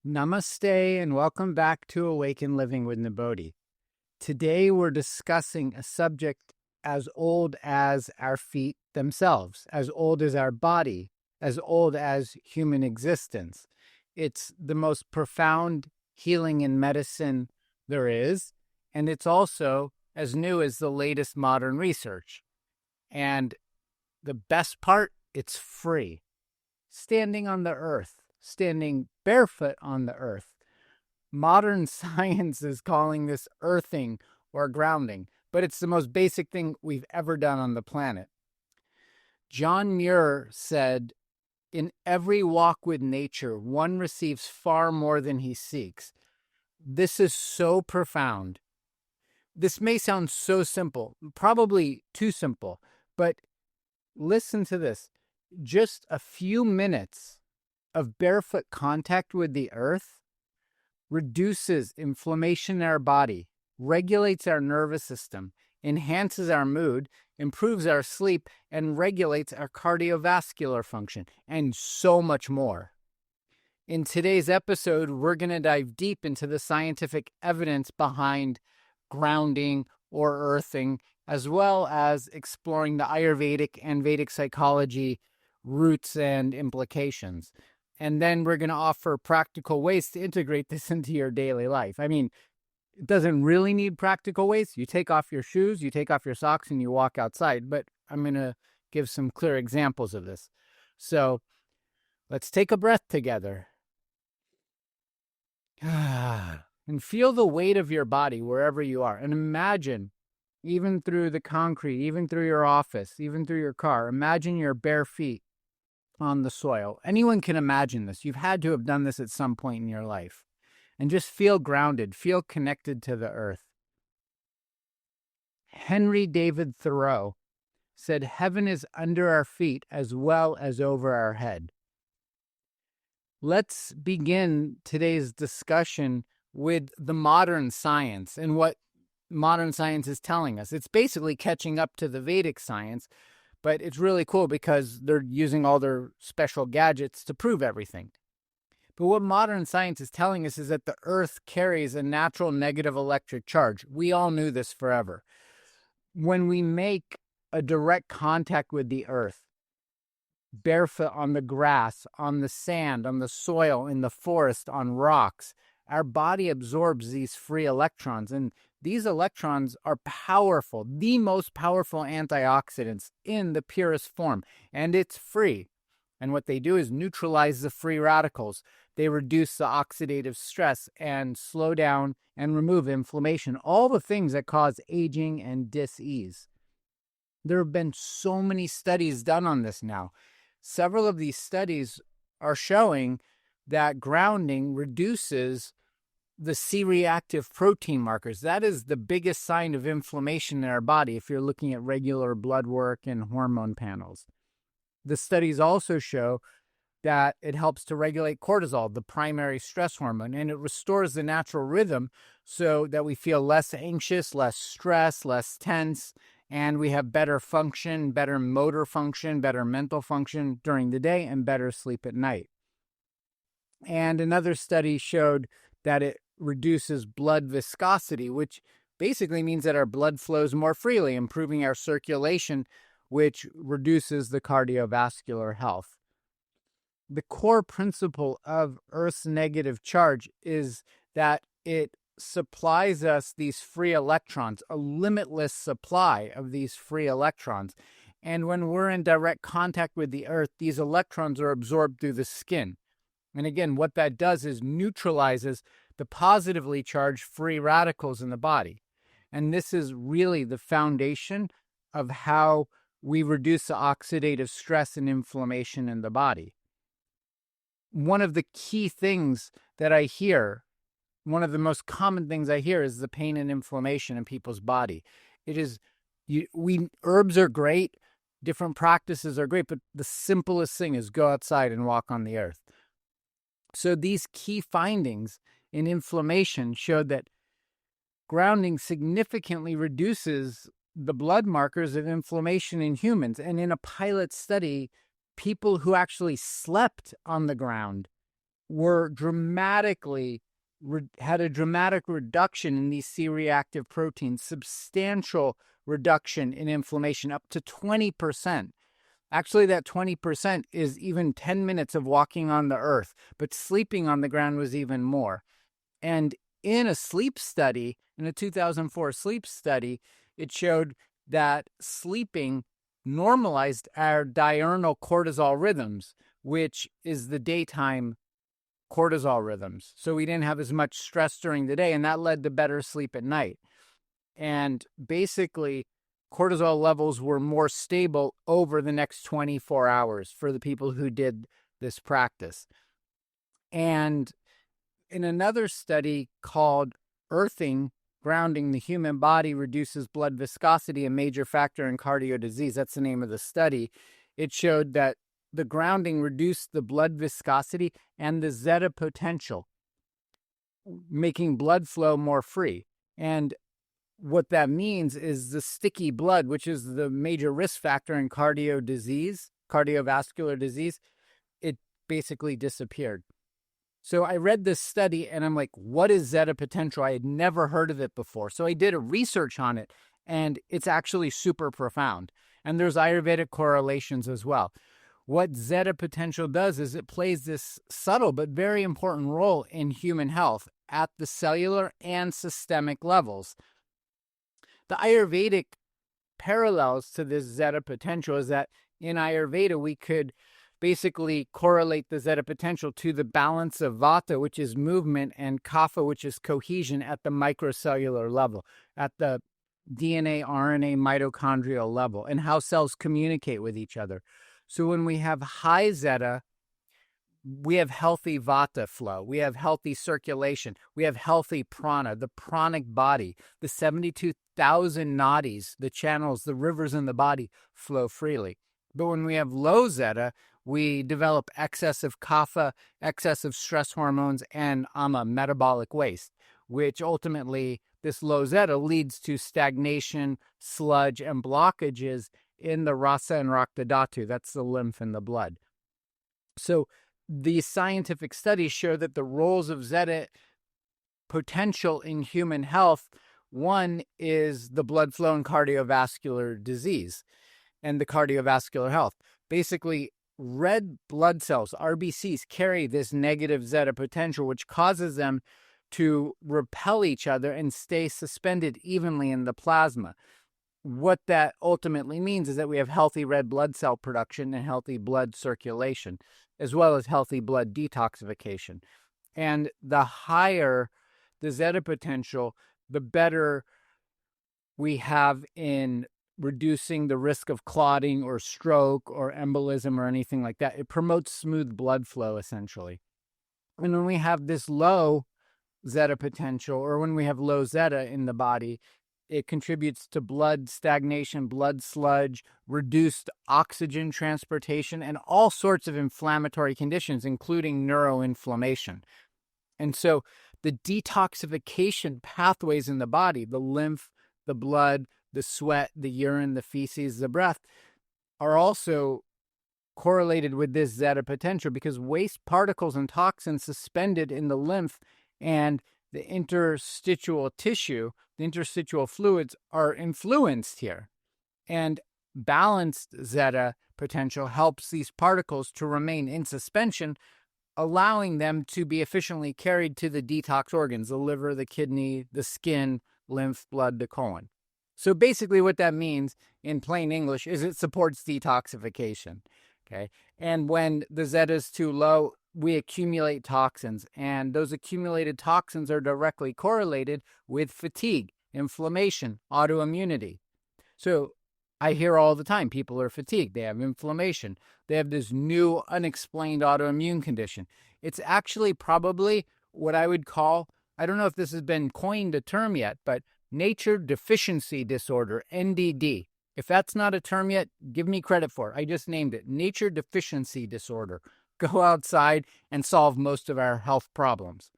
Namaste and welcome back to Awaken Living with Nibodhi. Today we're discussing a subject as old as our feet themselves, as old as our body, as old as human existence. It's the most profound healing in medicine there is, and it's also as new as the latest modern research. And the best part, it's free. Standing on the earth. Standing barefoot on the earth. Modern science is calling this earthing or grounding, but it's the most basic thing we've ever done on the planet. John Muir said, "In every walk with nature, one receives far more than he seeks." This is so profound. This may sound so simple, probably too simple, but listen to this. Just a few minutes of barefoot contact with the earth reduces inflammation in our body, regulates our nervous system, enhances our mood, improves our sleep, and regulates our cardiovascular function, and so much more. In today's episode, we're going to dive deep into the scientific evidence behind grounding or earthing, as well as exploring the Ayurvedic and Vedic psychology roots and implications. And then we're going to offer practical ways to integrate this into your daily life. I mean, it doesn't really need practical ways. You take off your shoes, you take off your socks, and you walk outside. But I'm going to give some clear examples of this. So let's take a breath together. And feel the weight of your body wherever you are. And imagine, even through the concrete, even through your office, even through your car, imagine your bare feet on the soil. Anyone can imagine this. You've had to have done this at some point in your life. And just feel grounded, feel connected to the earth. Henry David Thoreau said, "Heaven is under our feet as well as over our head." Let's begin today's discussion with the modern science and what modern science is telling us. It's basically catching up to the Vedic science, but it's really cool because they're using all their special gadgets to prove everything. But what modern science is telling us is that the earth carries a natural negative electric charge. We all knew this forever. When we make a direct contact with the earth, barefoot on the grass, on the sand, on the soil, in the forest, on rocks, our body absorbs these free electrons, and these electrons are powerful, the most powerful antioxidants in the purest form, and it's free. And what they do is neutralize the free radicals. They reduce the oxidative stress and slow down and remove inflammation, all the things that cause aging and dis-ease. There have been so many studies done on this now. Several of these studies are showing that grounding reduces the C-reactive protein markers. That is the biggest sign of inflammation in our body if you're looking at regular blood work and hormone panels. The studies also show that it helps to regulate cortisol, the primary stress hormone, and it restores the natural rhythm so that we feel less anxious, less stressed, less tense, and we have better function, better motor function, better mental function during the day, and better sleep at night. And another study showed that it reduces blood viscosity, which basically means that our blood flows more freely, improving our circulation, which reduces the cardiovascular health. The core principle of Earth's negative charge is that it supplies us these free electrons, a limitless supply of these free electrons. And when we're in direct contact with the earth, these electrons are absorbed through the skin. And again, what that does is neutralizes the positively charged free radicals in the body. And this is really the foundation of how we reduce the oxidative stress and inflammation in the body. One of the key things that I hear, one of the most common things I hear is the pain and inflammation in people's body. Herbs are great, different practices are great, but the simplest thing is go outside and walk on the earth. So these key findings in inflammation showed that grounding significantly reduces the blood markers of inflammation in humans. And in a pilot study, people who actually slept on the ground were had a dramatic reduction in these C-reactive proteins, substantial reduction in inflammation, up to 20%. Actually, that 20% is even 10 minutes of walking on the earth, but sleeping on the ground was even more. And in a sleep study, in a 2004 sleep study, it showed that sleeping normalized our diurnal cortisol rhythms, which is the daytime cortisol rhythms. So we didn't have as much stress during the day, and that led to better sleep at night. And basically, cortisol levels were more stable over the next 24 hours for the people who did this practice. And in another study called Earthing, Grounding the Human Body Reduces Blood Viscosity, a Major Factor in Cardio Disease, that's the name of the study, it showed that the grounding reduced the blood viscosity and the Zeta potential, making blood flow more free. And what that means is the sticky blood, which is the major risk factor in cardiovascular disease, it basically disappeared. So I read this study and I'm like, what is Zeta potential? I had never heard of it before. So I did a research on it, and it's actually super profound. And there's Ayurvedic correlations as well. What Zeta potential does is it plays this subtle but very important role in human health at the cellular and systemic levels. The Ayurvedic parallels to this Zeta potential is that in Ayurveda, we could basically correlate the Zeta potential to the balance of Vata, which is movement, and Kapha, which is cohesion at the microcellular level, at the DNA, RNA, mitochondrial level, and how cells communicate with each other. So when we have high Zeta, we have healthy Vata flow, we have healthy circulation, we have healthy prana, the pranic body, the 72,000 nadis, the channels, the rivers in the body flow freely. But when we have low Zeta, we develop excessive Kapha, excessive stress hormones, and ama, metabolic waste, which ultimately, this low Zeta leads to stagnation, sludge, and blockages in the rasa and rakta dhatu. That's the lymph and the blood. So these scientific studies show that the roles of Zeta potential in human health, one is the blood flow and cardiovascular disease and the cardiovascular health. Basically, red blood cells, RBCs, carry this negative Zeta potential, which causes them to repel each other and stay suspended evenly in the plasma. What that ultimately means is that we have healthy red blood cell production and healthy blood circulation, as well as healthy blood detoxification. And the higher the Zeta potential, the better we have in reducing the risk of clotting or stroke or embolism or anything like that. It promotes smooth blood flow, essentially. And when we have this low Zeta potential, or when we have low Zeta in the body, it contributes to blood stagnation, blood sludge, reduced oxygen transportation, and all sorts of inflammatory conditions, including neuroinflammation. And so the detoxification pathways in the body, the lymph, the blood, the sweat, the urine, the feces, the breath, are also correlated with this Zeta potential, because waste particles and toxins suspended in the lymph and the interstitial tissue, the interstitial fluids, are influenced here. And balanced Zeta potential helps these particles to remain in suspension, allowing them to be efficiently carried to the detox organs, the liver, the kidney, the skin, lymph, blood, the colon. So basically what that means in plain English is it supports detoxification, okay? And when the Zeta is too low, we accumulate toxins, and those accumulated toxins are directly correlated with fatigue, inflammation, autoimmunity. So I hear all the time people are fatigued, they have inflammation, they have this new unexplained autoimmune condition. It's actually probably what I would call, I don't know if this has been coined a term yet, but nature deficiency disorder, NDD. If that's not a term yet, give me credit for it. I just named it, nature deficiency disorder. Go outside and solve most of our health problems.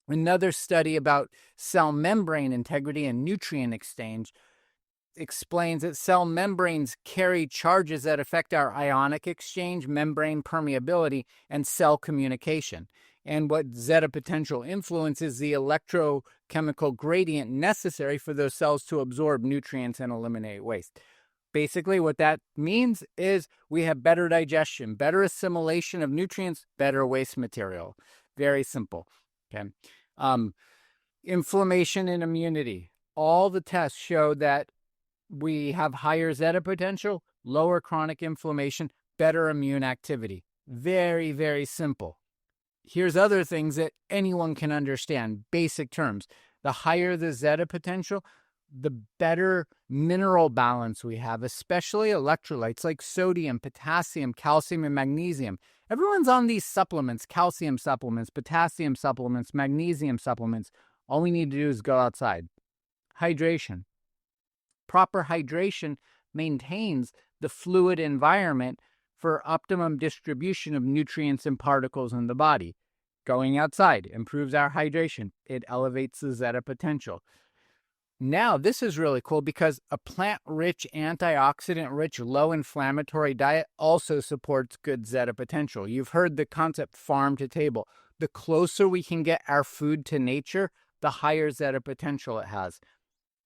Another study about cell membrane integrity and nutrient exchange explains that cell membranes carry charges that affect our ionic exchange, membrane permeability, and cell communication. And what Zeta potential influences the electrochemical gradient necessary for those cells to absorb nutrients and eliminate waste. Basically, what that means is we have better digestion, better assimilation of nutrients, better waste material. Very simple. Okay. Inflammation and immunity. All the tests show that we have higher Zeta potential, lower chronic inflammation, better immune activity. Very, very simple. Here's other things that anyone can understand, basic terms. The higher the Zeta potential, the better mineral balance we have, especially electrolytes like sodium, potassium, calcium, and magnesium. Everyone's on these supplements, calcium supplements, potassium supplements, magnesium supplements. All we need to do is go outside. Hydration. Proper hydration maintains the fluid environment for optimum distribution of nutrients and particles in the body. Going outside improves our hydration. It elevates the Zeta potential. Now, this is really cool because a plant-rich, antioxidant-rich, low-inflammatory diet also supports good Zeta potential. You've heard the concept farm to table. The closer we can get our food to nature, the higher Zeta potential it has.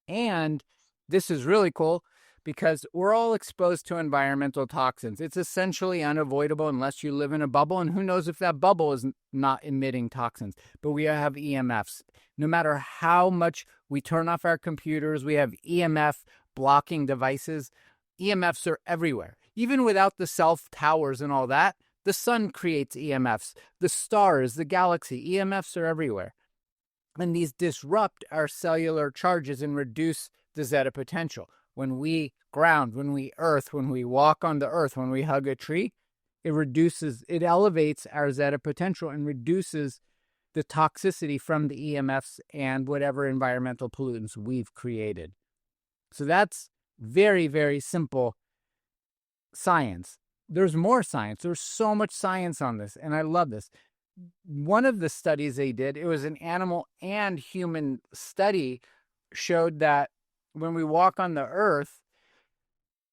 And this is really cool because we're all exposed to environmental toxins. It's essentially unavoidable unless you live in a bubble, and who knows if that bubble is not emitting toxins. But we have EMFs. No matter how much we turn off our computers, we have EMF blocking devices. EMFs are everywhere. Even without the self towers and all that, the sun creates EMFs. The stars, the galaxy, EMFs are everywhere. And these disrupt our cellular charges and reduce the Zeta potential. When we ground, when we earth, when we walk on the earth, when we hug a tree, it elevates our Zeta potential and reduces the toxicity from the EMFs and whatever environmental pollutants we've created. So that's very, very simple science. There's more science. There's so much science on this, and I love this. One of the studies they did, it was an animal and human study, showed that when we walk on the earth,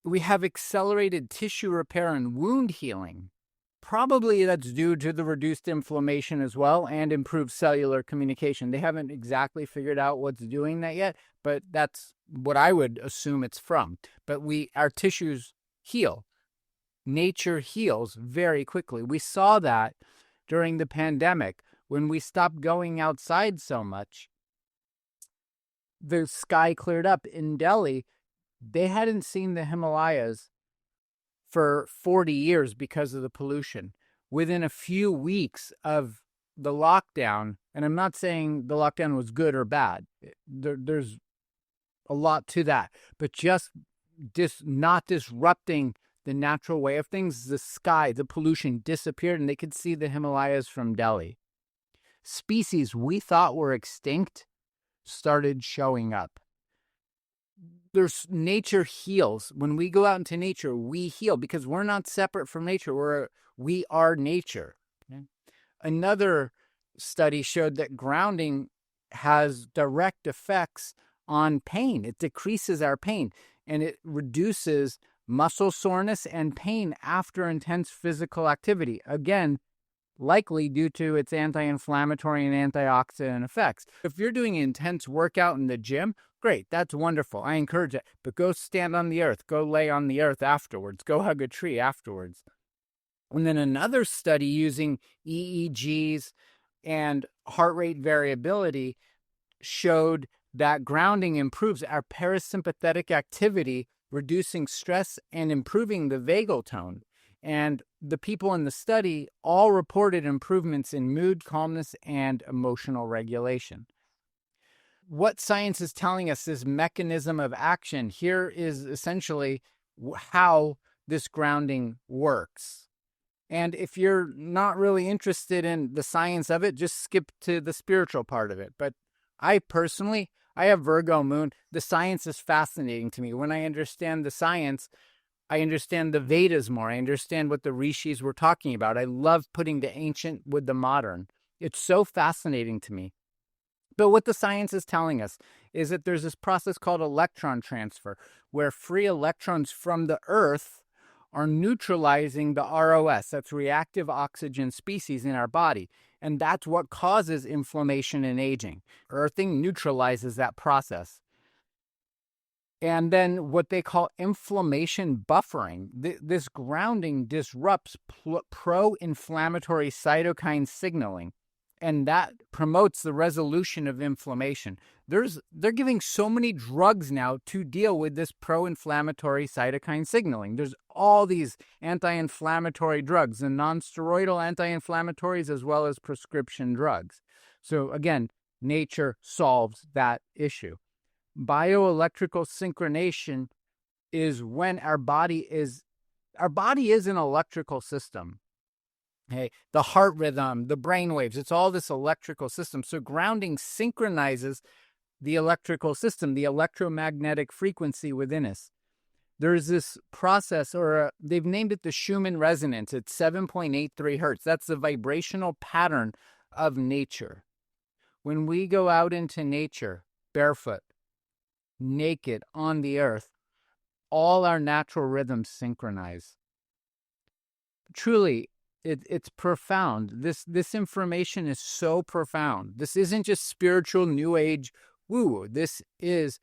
we have accelerated tissue repair and wound healing. Probably that's due to the reduced inflammation as well and improved cellular communication. They haven't exactly figured out what's doing that yet, but that's what I would assume it's from. But our tissues heal. Nature heals very quickly. We saw that during the pandemic when we stopped going outside so much. The sky cleared up in Delhi. They hadn't seen the Himalayas for 40 years because of the pollution. Within a few weeks of the lockdown, and I'm not saying the lockdown was good or bad. There's a lot to that. But just not disrupting the natural way of things, the sky, the pollution disappeared, and they could see the Himalayas from Delhi. Species we thought were extinct started showing up. Nature heals. When we go out into nature, we heal because we're not separate from nature. We are nature. Okay? Another study showed that grounding has direct effects on pain. It decreases our pain, and it reduces muscle soreness and pain after intense physical activity. Again, likely due to its anti-inflammatory and antioxidant effects. If you're doing an intense workout in the gym, great, that's wonderful. I encourage it. But go stand on the earth. Go lay on the earth afterwards. Go hug a tree afterwards. And then another study using EEGs and heart rate variability showed that grounding improves our parasympathetic activity, reducing stress and improving the vagal tone. And the people in the study all reported improvements in mood, calmness, and emotional regulation. What science is telling us, this mechanism of action, here is essentially how this grounding works. And if you're not really interested in the science of it, just skip to the spiritual part of it. But I have Virgo moon. The science is fascinating to me. When I understand the science, I understand the Vedas more. I understand what the rishis were talking about. I love putting the ancient with the modern. It's so fascinating to me. But what the science is telling us is that there's this process called electron transfer, where free electrons from the Earth are neutralizing the ROS, that's reactive oxygen species in our body. And that's what causes inflammation and aging. Earthing neutralizes that process. And then what they call inflammation buffering. This grounding disrupts pro-inflammatory cytokine signaling, and that promotes the resolution of inflammation. They're giving so many drugs now to deal with this pro-inflammatory cytokine signaling. There's all these anti-inflammatory drugs and non-steroidal anti-inflammatories as well as prescription drugs. So again, nature solves that issue. Bioelectrical synchronization is when our body is an electrical system. Okay, the heart rhythm, the brain waves, it's all this electrical system. So grounding synchronizes the electrical system, the electromagnetic frequency within us. There's this process, they've named it the Schumann resonance. It's 7.83 hertz. That's the vibrational pattern of nature. When we go out into nature, barefoot, naked on the earth, all our natural rhythms synchronize. Truly, it's profound. This information is so profound. This isn't just spiritual new age woo. This is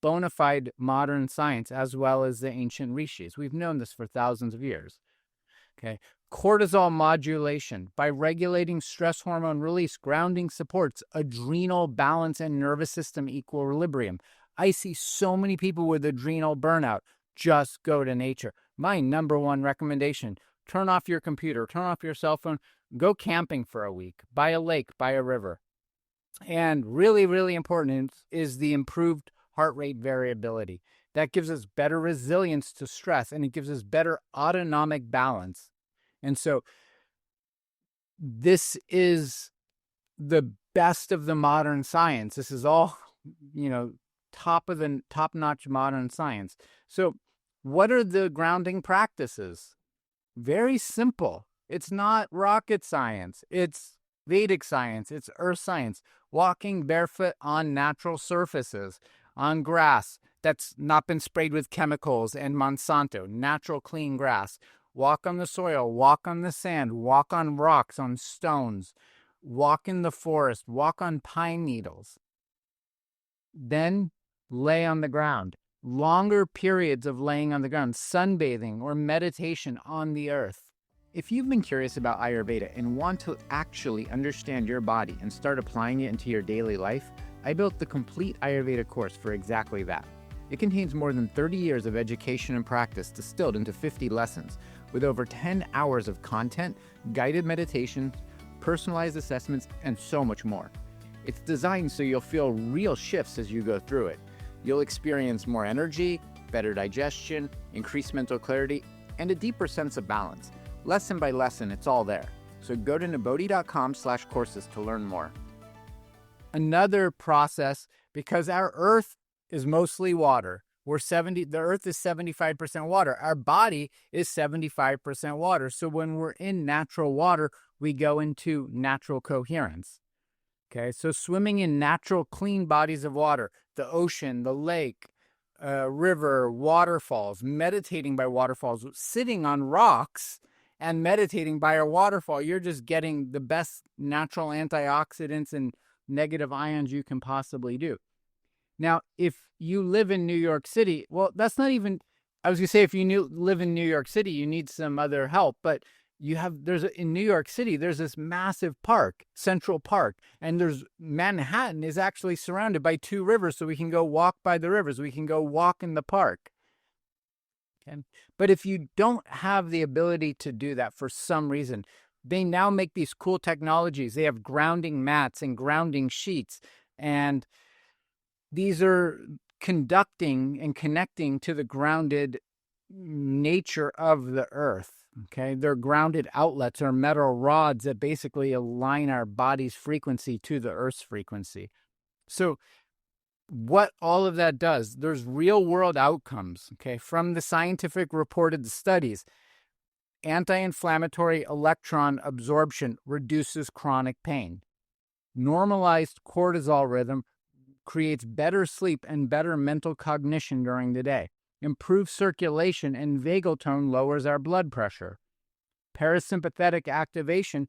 bona fide modern science as well as the ancient rishis. We've known this for thousands of years. Okay. Cortisol modulation. By regulating stress hormone release, grounding supports adrenal balance and nervous system equilibrium. I see so many people with adrenal burnout. Just go to nature. My number one recommendation, turn off your computer, turn off your cell phone, go camping for a week, by a lake, by a river. And really, really important is the improved heart rate variability. That gives us better resilience to stress, and it gives us better autonomic balance. And so this is the best of the modern science. This is all, top-notch modern science. So what are the grounding practices? Very simple. It's not rocket science. It's Vedic science. It's earth science. Walking barefoot on natural surfaces, on grass that's not been sprayed with chemicals and Monsanto, natural clean grass. Walk on the soil, walk on the sand, walk on rocks, on stones, walk in the forest, walk on pine needles. Then lay on the ground. Longer periods of laying on the ground, sunbathing or meditation on the earth. If you've been curious about Ayurveda and want to actually understand your body and start applying it into your daily life, I built the complete Ayurveda course for exactly that. It contains more than 30 years of education and practice distilled into 50 lessons, with over 10 hours of content, guided meditations, personalized assessments, and so much more. It's designed so you'll feel real shifts as you go through it. You'll experience more energy, better digestion, increased mental clarity, and a deeper sense of balance. Lesson by lesson, it's all there. So go to Nibodhi.com/courses to learn more. Another process, because our earth is mostly water. The earth is 75% water. Our body is 75% water. So when we're in natural water, we go into natural coherence. Okay, so swimming in natural clean bodies of water, the ocean, the lake, river, waterfalls, meditating by waterfalls, sitting on rocks and meditating by a waterfall, you're just getting the best natural antioxidants and negative ions you can possibly do. Now, if you live in New York City, well, that's not even, I was going to say if you live in New York City, you need some other help, but in New York City, there's this massive park, Central Park, and Manhattan is actually surrounded by 2 rivers, so we can go walk by the rivers. We can go walk in the park. Okay? But if you don't have the ability to do that for some reason, they now make these cool technologies. They have grounding mats and grounding sheets, and these are conducting and connecting to the grounded nature of the earth. Okay, they're grounded outlets or metal rods that basically align our body's frequency to the earth's frequency. So what all of that does, there's real world outcomes, okay, from the scientific reported studies. Anti-inflammatory electron absorption reduces chronic pain. Normalized cortisol rhythm creates better sleep and better mental cognition during the day. Improved circulation and vagal tone lowers our blood pressure. Parasympathetic activation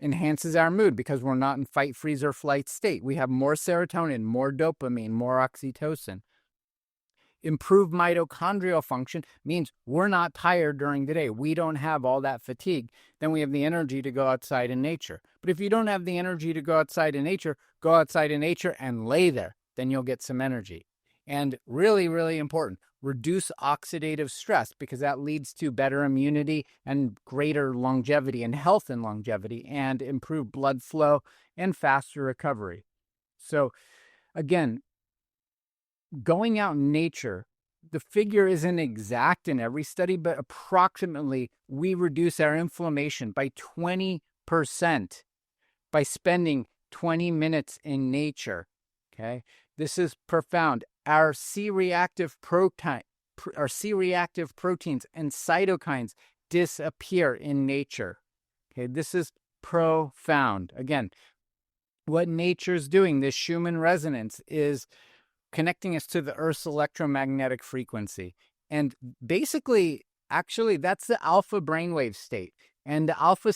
enhances our mood because we're not in fight, freeze, or flight state. We have more serotonin, more dopamine, more oxytocin. Improved mitochondrial function means we're not tired during the day. We don't have all that fatigue. Then we have the energy to go outside in nature. But if you don't have the energy to go outside in nature and lay there. Then you'll get some energy. And really, really important, reduce oxidative stress because that leads to better immunity and greater longevity and health and longevity and improved blood flow and faster recovery. So again, going out in nature, the figure isn't exact in every study, but approximately we reduce our inflammation by 20% by spending 20 minutes in nature. Okay, this is profound. Our C-reactive proteins and cytokines disappear in nature. Okay, this is profound. Again, what nature's doing, this Schumann resonance, is connecting us to the Earth's electromagnetic frequency. And basically, actually, that's the alpha brainwave state. And the alpha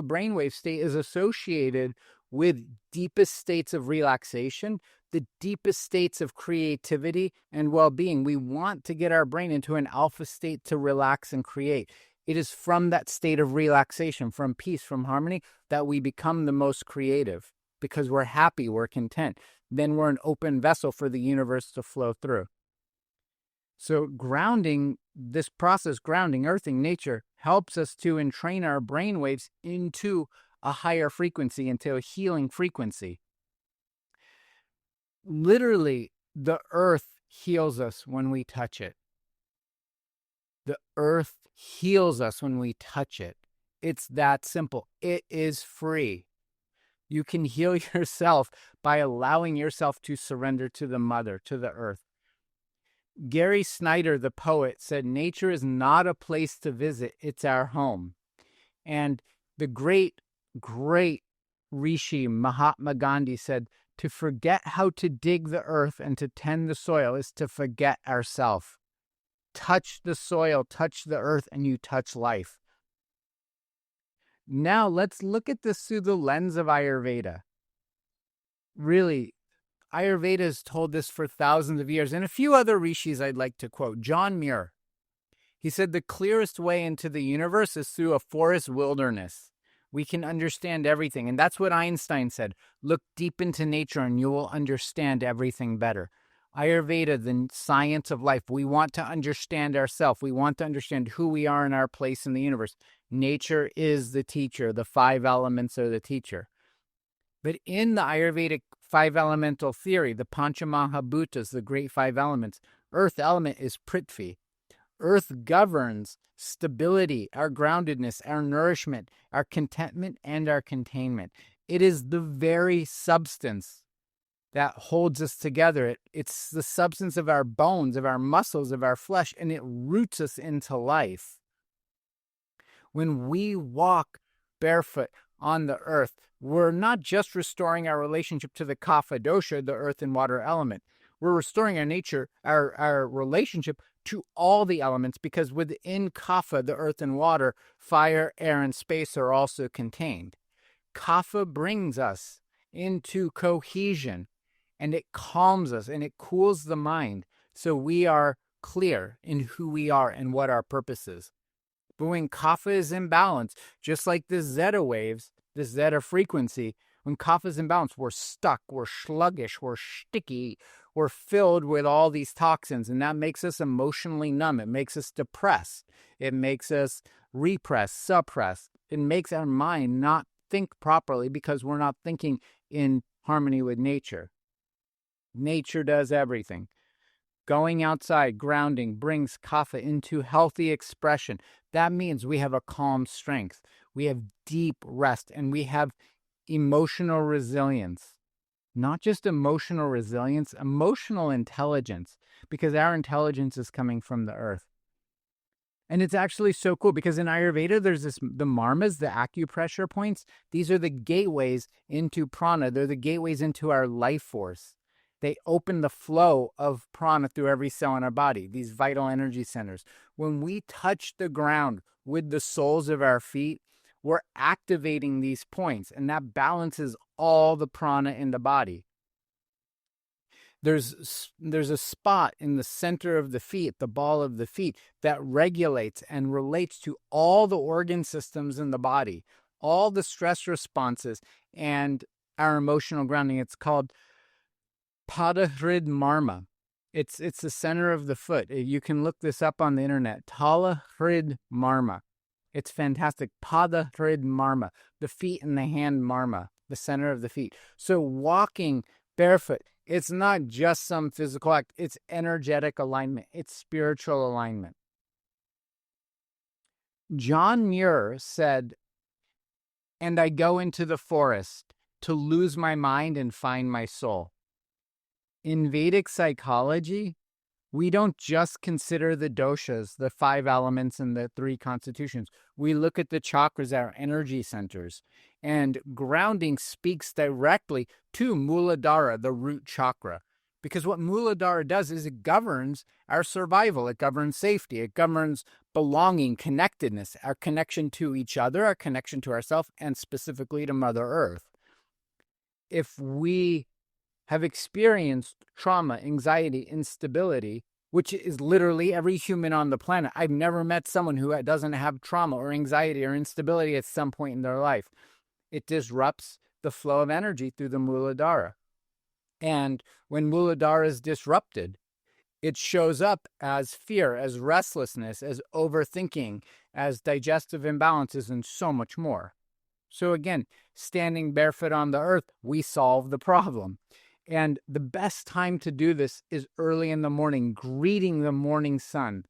brainwave state is associated with deepest states of relaxation, the deepest states of creativity and well-being. We want to get our brain into an alpha state to relax and create. It is from that state of relaxation, from peace, from harmony, that we become the most creative because we're happy, we're content. Then we're an open vessel for the universe to flow through. So grounding, this process, grounding, earthing nature, helps us to entrain our brain waves into a higher frequency, into a healing frequency. Literally, the earth heals us when we touch it. The earth heals us when we touch it. It's that simple. It is free. You can heal yourself by allowing yourself to surrender to the mother, to the earth. Gary Snyder, the poet, said, nature is not a place to visit, it's our home. And the great Rishi Mahatma Gandhi said, to forget how to dig the earth and to tend the soil is to forget ourselves. Touch the soil, touch the earth, and you touch life. Now let's look at this through the lens of Ayurveda. Really, Ayurveda has told this for thousands of years, and a few other rishis I'd like to quote. John Muir, he said, the clearest way into the universe is through a forest wilderness. We can understand everything, and that's what Einstein said. Look deep into nature and you will understand everything better. Ayurveda, the science of life, we want to understand ourselves. We want to understand who we are and our place in the universe. Nature is the teacher. The 5 elements are the teacher. But in the Ayurvedic 5 elemental theory, the Panchamahabhutas, the great 5 elements, earth element is Prithvi. Earth governs stability, our groundedness, our nourishment, our contentment, and our containment. It is the very substance that holds us together. It's the substance of our bones, of our muscles, of our flesh, and it roots us into life. When we walk barefoot on the earth, we're not just restoring our relationship to the Kapha Dosha, the earth and water element. We're restoring our nature, our relationship to all the elements, because within Kapha, the earth and water, fire, air, and space are also contained. Kapha brings us into cohesion, and it calms us, and it cools the mind, so we are clear in who we are and what our purpose is. But when Kapha is in balance, just like the Zeta waves, the Zeta frequency, when Kapha is in balance, we're stuck, we're sluggish, we're sticky, we're filled with all these toxins, and that makes us emotionally numb. It makes us depressed. It makes us repress, suppress. It makes our mind not think properly because we're not thinking in harmony with nature. Nature does everything. Going outside, grounding, brings Kapha into healthy expression. That means we have a calm strength. We have deep rest, and we have emotional resilience. Not just emotional resilience, emotional intelligence, because our intelligence is coming from the earth. And it's actually so cool because in Ayurveda, there's the marmas, the acupressure points. These are the gateways into prana. They're the gateways into our life force. They open the flow of prana through every cell in our body, these vital energy centers. When we touch the ground with the soles of our feet, we're activating these points, and that balances all the prana in the body. There's a spot in the center of the feet, the ball of the feet, that regulates and relates to all the organ systems in the body, all the stress responses, and our emotional grounding. It's called Padahrid Marma. It's the center of the foot. You can look this up on the internet. Talahrid Marma. It's fantastic. Padahrid Marma. The feet and the hand Marma. The center of the feet. So walking barefoot, it's not just some physical act. It's energetic alignment. It's spiritual alignment. John Muir said, "And I go into the forest to lose my mind and find my soul." In Vedic psychology, we don't just consider the doshas, the 5 elements and the 3 constitutions. We look at the chakras, our energy centers. And grounding speaks directly to Muladhara, the root chakra. Because what Muladhara does is it governs our survival. It governs safety. It governs belonging, connectedness, our connection to each other, our connection to ourselves, and specifically to Mother Earth. If we have experienced trauma, anxiety, instability, which is literally every human on the planet. I've never met someone who doesn't have trauma or anxiety or instability at some point in their life. It disrupts the flow of energy through the Muladhara. And when Muladhara is disrupted, it shows up as fear, as restlessness, as overthinking, as digestive imbalances, and so much more. So again, standing barefoot on the earth, we solve the problem. And the best time to do this is early in the morning, greeting the morning sun.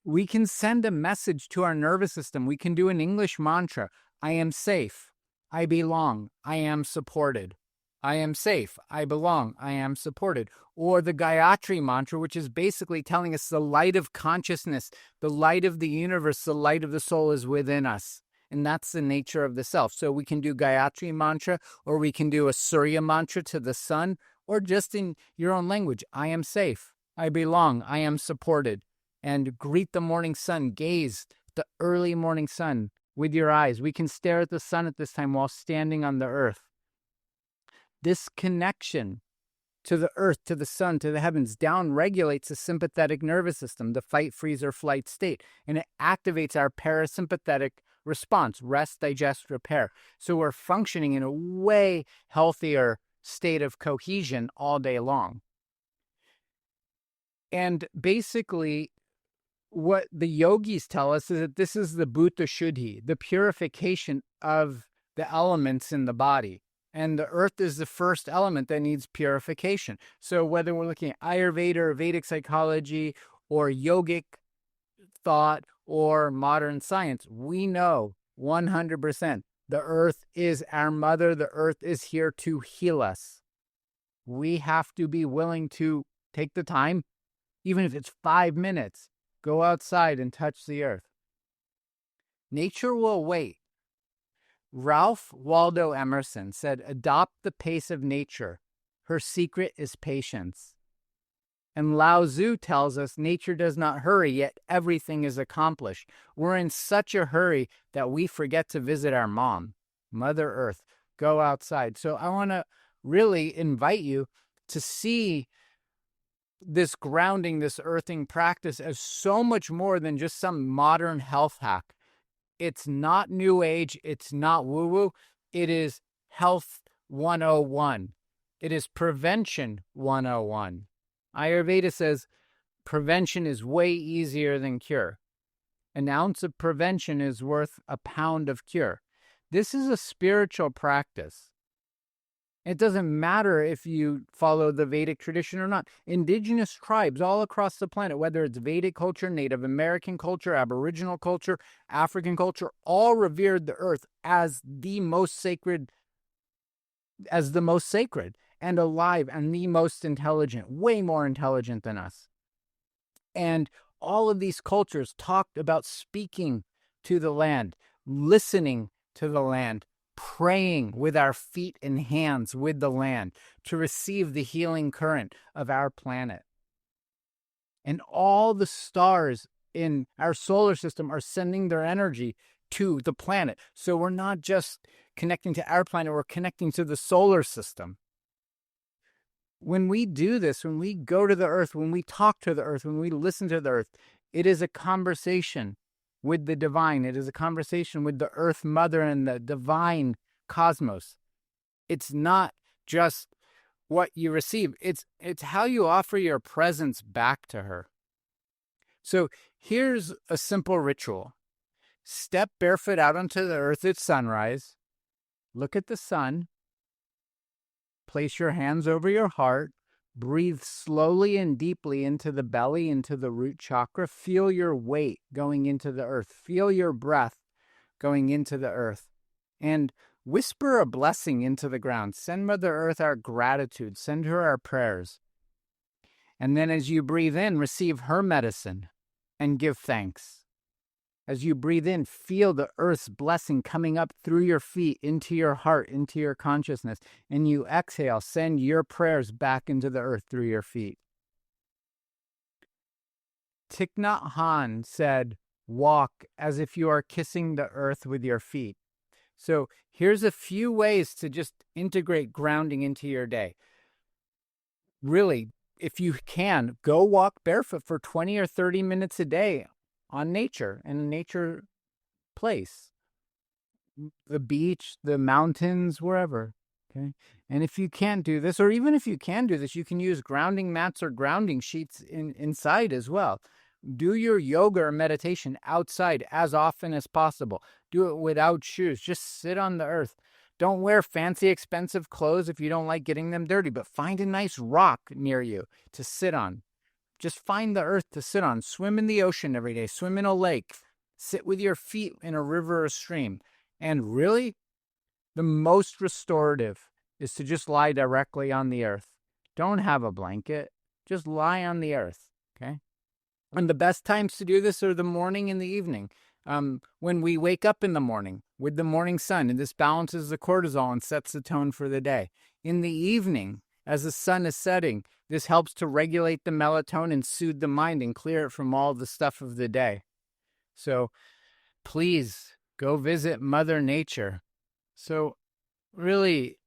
We can send a message to our nervous system. We can do an English mantra. I am safe. I belong. I am supported. I am safe. I belong. I am supported. Or the Gayatri mantra, which is basically telling us the light of consciousness, the light of the universe, the light of the soul is within us. And that's the nature of the self. So we can do Gayatri mantra, or we can do a Surya mantra to the sun, or just in your own language. I am safe. I belong. I am supported. And greet the morning sun. Gaze the early morning sun with your eyes. We can stare at the sun at this time while standing on the earth. This connection to the earth, to the sun, to the heavens, down regulates the sympathetic nervous system, the fight, freeze, or flight state. And it activates our parasympathetic response, rest, digest, repair. So we're functioning in a way healthier state of cohesion all day long. And basically, what the yogis tell us is that this is the Bhuta Shuddhi, the purification of the elements in the body. And the earth is the first element that needs purification. So whether we're looking at Ayurveda or Vedic psychology or yogic thought or modern science, we know 100% the earth is our mother. The earth is here to heal us. We have to be willing to take the time, even if it's 5 minutes, go outside and touch the earth. Nature will wait. Ralph Waldo Emerson said, "Adopt the pace of nature. Her secret is patience." And Lao Tzu tells us nature does not hurry, yet everything is accomplished. We're in such a hurry that we forget to visit our mom, Mother Earth. Go outside. So I want to really invite you to see this grounding, this earthing practice as so much more than just some modern health hack. It's not new age. It's not woo-woo. It is health 101. It is prevention 101. Ayurveda says prevention is way easier than cure. An ounce of prevention is worth a pound of cure. This is a spiritual practice. It doesn't matter if you follow the Vedic tradition or not. Indigenous tribes all across the planet, whether it's Vedic culture, Native American culture, Aboriginal culture, African culture, all revered the earth as the most sacred and alive and the most intelligent, way more intelligent than us. And all of these cultures talked about speaking to the land, listening to the land, praying with our feet and hands with the land to receive the healing current of our planet. And all the stars in our solar system are sending their energy to the planet. So we're not just connecting to our planet, we're connecting to the solar system. When we do this, when we go to the earth, when we talk to the earth, when we listen to the earth, it is a conversation with the divine. It is a conversation with the earth mother and the divine cosmos. It's not just what you receive. It's how you offer your presence back to her. So here's a simple ritual. Step barefoot out onto the earth at sunrise. Look at the sun. Place your hands over your heart. Breathe slowly and deeply into the belly, into the root chakra. Feel your weight going into the earth. Feel your breath going into the earth. And whisper a blessing into the ground. Send Mother Earth our gratitude. Send her our prayers. And then as you breathe in, receive her medicine and give thanks. As you breathe in, feel the earth's blessing coming up through your feet, into your heart, into your consciousness. And you exhale, send your prayers back into the earth through your feet. Thich Nhat Hanh said, walk as if you are kissing the earth with your feet. So here's a few ways to just integrate grounding into your day. Really, if you can, go walk barefoot for 20 or 30 minutes a day on nature, in a nature place, the beach, the mountains, wherever. Okay. And if you can't do this, or even if you can do this, you can use grounding mats or grounding sheets inside as well. Do your yoga or meditation outside as often as possible. Do it without shoes. Just sit on the earth. Don't wear fancy, expensive clothes if you don't like getting them dirty, but find a nice rock near you to sit on. Just find the earth to sit on. Swim in the ocean every day. Swim in a lake. Sit with your feet in a river or stream. And really, the most restorative is to just lie directly on the earth. Don't have a blanket. Just lie on the earth, okay? And the best times to do this are the morning and the evening. When we wake up in the morning with the morning sun, and this balances the cortisol and sets the tone for the day. In the evening, as the sun is setting, this helps to regulate the melatonin, soothe the mind, and clear it from all the stuff of the day. So please go visit Mother Nature. So really,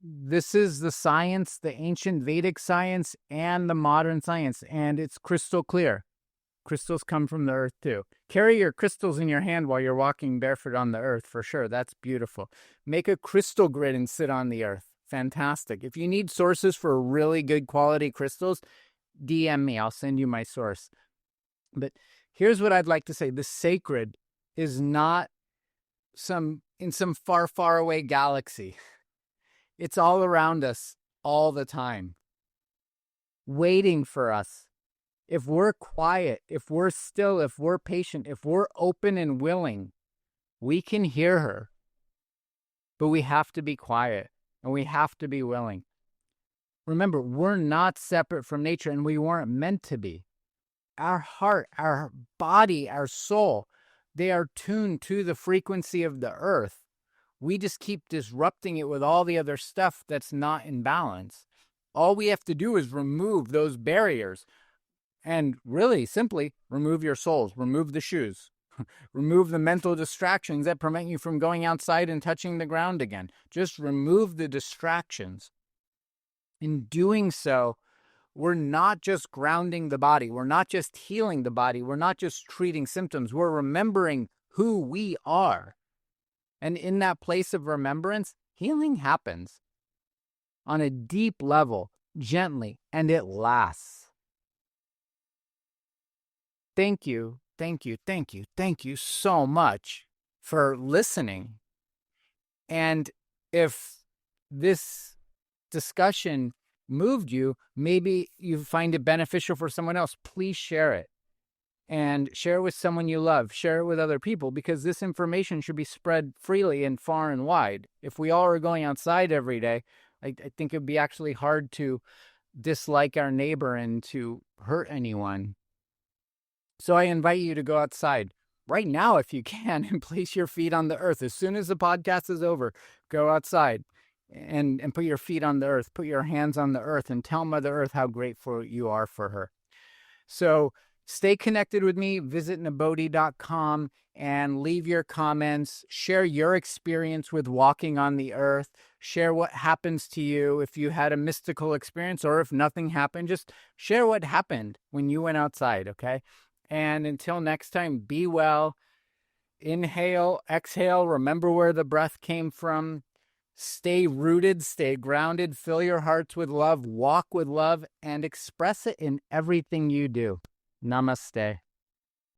this is the science, the ancient Vedic science and the modern science, and it's crystal clear. Crystals come from the earth too. Carry your crystals in your hand while you're walking barefoot on the earth, for sure. That's beautiful. Make a crystal grid and sit on the earth. Fantastic. If you need sources for really good quality crystals, DM me. I'll send you my source. But here's what I'd like to say. The sacred is not in some far, far away galaxy. It's all around us all the time, waiting for us. If we're quiet, if we're still, if we're patient, if we're open and willing, we can hear her. But we have to be quiet and we have to be willing. Remember, we're not separate from nature and we weren't meant to be. Our heart, our body, our soul, they are tuned to the frequency of the earth. We just keep disrupting it with all the other stuff that's not in balance. All we have to do is remove those barriers. And really, simply, remove your souls, remove the shoes, remove the mental distractions that prevent you from going outside and touching the ground again. Just remove the distractions. In doing so, we're not just grounding the body. We're not just healing the body. We're not just treating symptoms. We're remembering who we are. And in that place of remembrance, healing happens on a deep level, gently, and it lasts. Thank you, thank you, thank you, thank you so much for listening. And if this discussion moved you, maybe you find it beneficial for someone else, please share it. And share it with someone you love. Share it with other people, because this information should be spread freely and far and wide. If we all are going outside every day, I think it would be actually hard to dislike our neighbor and to hurt anyone. So I invite you to go outside. right now if you can, and place your feet on the earth. As soon as the podcast is over, go outside and put your feet on the earth, put your hands on the earth, and tell Mother Earth how grateful you are for her. So stay connected with me. Visit Nibodhi.com and leave your comments. Share your experience with walking on the earth. Share what happens to you if you had a mystical experience, or if nothing happened. Just share what happened when you went outside, okay? And until next time, be well. Inhale, exhale. Remember where the breath came from. Stay rooted, stay grounded, fill your hearts with love, walk with love, and express it in everything you do. Namaste.